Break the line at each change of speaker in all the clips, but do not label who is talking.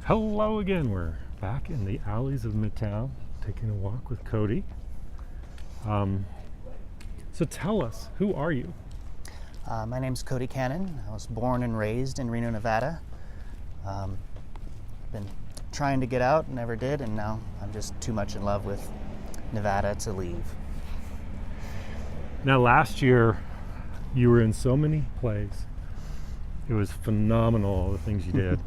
Hello again. We're back in the alleys of MidTown, taking a walk with Cody. So tell us, who are you?
My name's Cody Canon. I was born and raised in Reno, Nevada. Been trying to get out, never did, and now I'm just too much in love with Nevada to leave.
Now, last year, you were in so many plays. It was phenomenal, the things you did.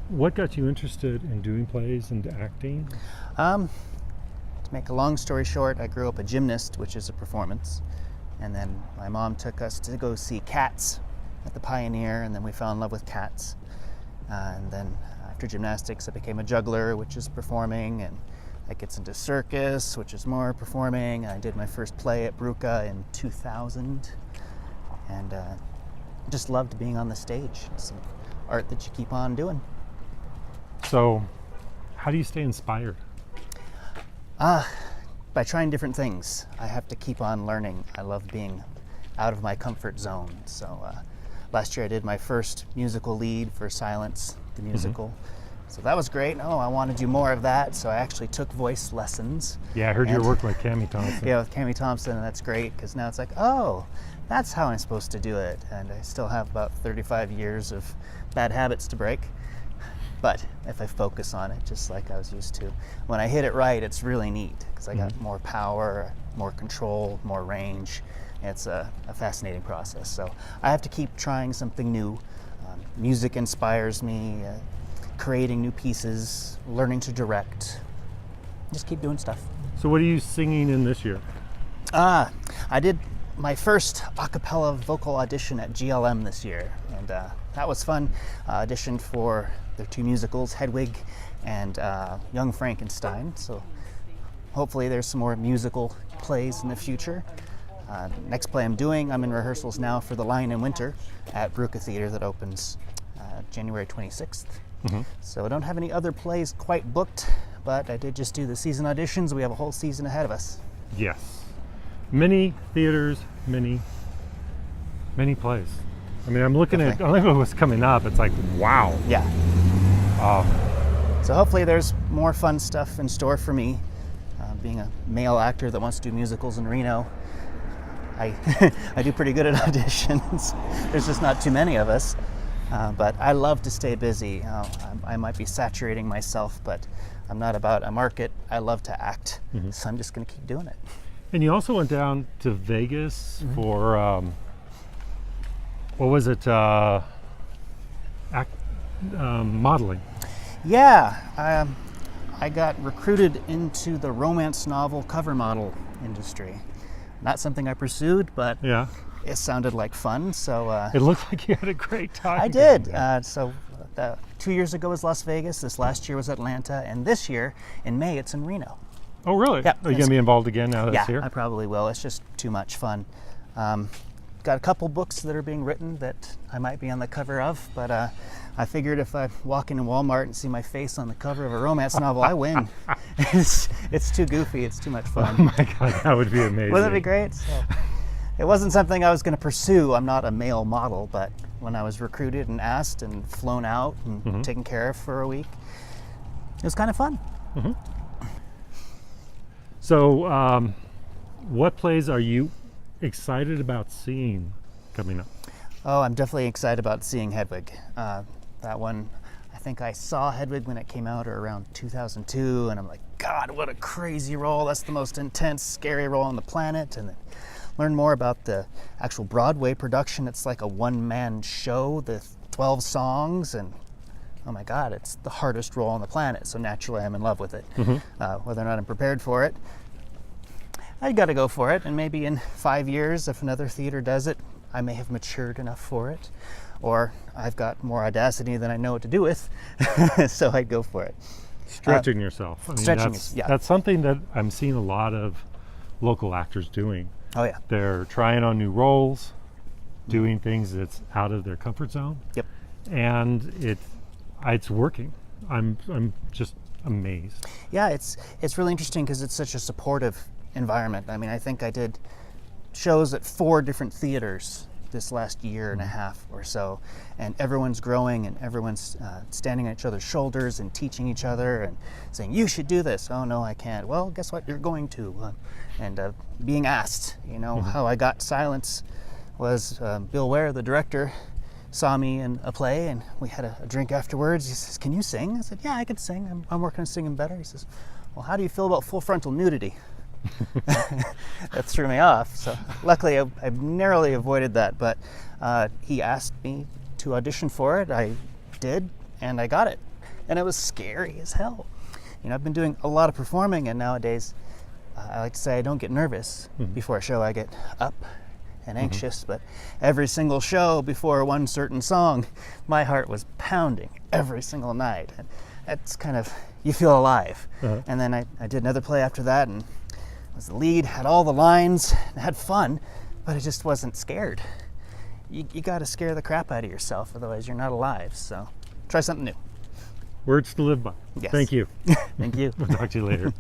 What got you interested in doing plays and acting?
To make a long story short, I grew up a gymnast, which is a performance. And then my mom took us to go see Cats at the Pioneer, and then we fell in love with Cats. And then after gymnastics, I became a juggler, which is performing, and that gets into circus, which is more performing. I did my first play at Bruca in 2000, and just loved being on the stage. It's art that you keep on doing.
So, how do you stay inspired?
By trying different things. I have to keep on learning. I love being out of my comfort zone. So last year I did my first musical lead for Silence, the musical. So that was great. Oh, I want to do more of that. So I actually took voice lessons.
Yeah, I heard you were working with Cami Thompson.
Yeah, with Cami Thompson, and that's great because now it's like, oh, that's how I'm supposed to do it. And I still have about 35 years of bad habits to break. But if I focus on it, just like I was used to, when I hit it right, it's really neat because I got more power, more control, more range. It's a fascinating process. So I have to keep trying something new. Music inspires me, creating new pieces, learning to direct. Just keep doing stuff.
So what are you singing in this year?
I did my first a cappella vocal audition at GLM this year, and that was fun. Auditioned for their two musicals, Hedwig and Young Frankenstein, so hopefully there's some more musical plays in the future. Next play I'm in rehearsals now for The Lion in Winter at Bruca Theater that opens January 26th. So I don't have any other plays quite booked, but I did just do the season auditions. We have a whole season ahead of us.
Yes. Many theaters, many plays. I mean, I'm looking at what's coming up. It's like, wow.
Yeah. So hopefully there's more fun stuff in store for me. Being a male actor that wants to do musicals in Reno, I do pretty good at auditions. There's just not too many of us. But I love to stay busy. I might be saturating myself, but I'm not about a market. I love to act, so I'm just going to keep doing it.
And you also went down to Vegas for, what was it, modeling?
Yeah, I got recruited into the romance novel cover model industry. Not something I pursued, but
yeah,
it sounded like fun, so...
it looked like you had a great time.
I did. So 2 years ago was Las Vegas, this last year was Atlanta, and this year, in May, it's in Reno.
Oh, really?
Yeah.
Are you going to be involved again now that it's here?
Yeah, I probably will. It's just too much fun. Got a couple books that are being written that I might be on the cover of, but I figured if I walk into Walmart and see my face on the cover of a romance novel, I win. It's too goofy. It's too much fun.
Oh my God, that would be amazing.
Wouldn't that be great? So, it wasn't something I was going to pursue. I'm not a male model, but when I was recruited and asked and flown out and taken care of for a week, it was kind of fun.
So, what plays are you excited about seeing coming up?
Oh, I'm definitely excited about seeing Hedwig. That one, I think I saw Hedwig when it came out around 2002, and I'm like, God, what a crazy role. That's the most intense, scary role on the planet. And then learn more about the actual Broadway production. It's like a one-man show, the 12 songs, and oh my God, it's the hardest role on the planet. So naturally, I'm in love with it. Whether or not I'm prepared for it, I got to go for it. And maybe in 5 years, if another theater does it, I may have matured enough for it, or I've got more audacity than I know what to do with, so I'd go for it.
Stretching yourself. I mean, that's something that I'm seeing a lot of local actors doing.
Oh yeah.
They're trying on new roles, doing things that's out of their comfort zone.
Yep.
And it's working. I'm just amazed.
Yeah, it's really interesting because it's such a supportive environment. I mean, I think I did shows at 4 different theaters this last year and a half or so, and everyone's growing and everyone's standing on each other's shoulders and teaching each other and saying, you should do this. Oh no, I can't. Well, guess what, you're going to. And being asked, how I got silence was Bill Ware, the director, saw me in a play and we had a drink afterwards. He says, can you sing? I said, yeah, I could sing. I'm working on singing better. He says, well, how do you feel about full frontal nudity? That threw me off. So luckily I've narrowly avoided that, but he asked me to audition for it. I did, and I got it. And it was scary as hell. I've been doing a lot of performing, and nowadays I like to say I don't get nervous before a show. I get up and anxious, but every single show before one certain song, my heart was pounding every single night. And that's kind of, you feel alive. And then I did another play after that, and was the lead, had all the lines, had fun, but I just wasn't scared. You got to scare the crap out of yourself, otherwise you're not alive. So try something new.
Words to live by.
Yes.
Thank you.
Thank you.
We'll talk to you later.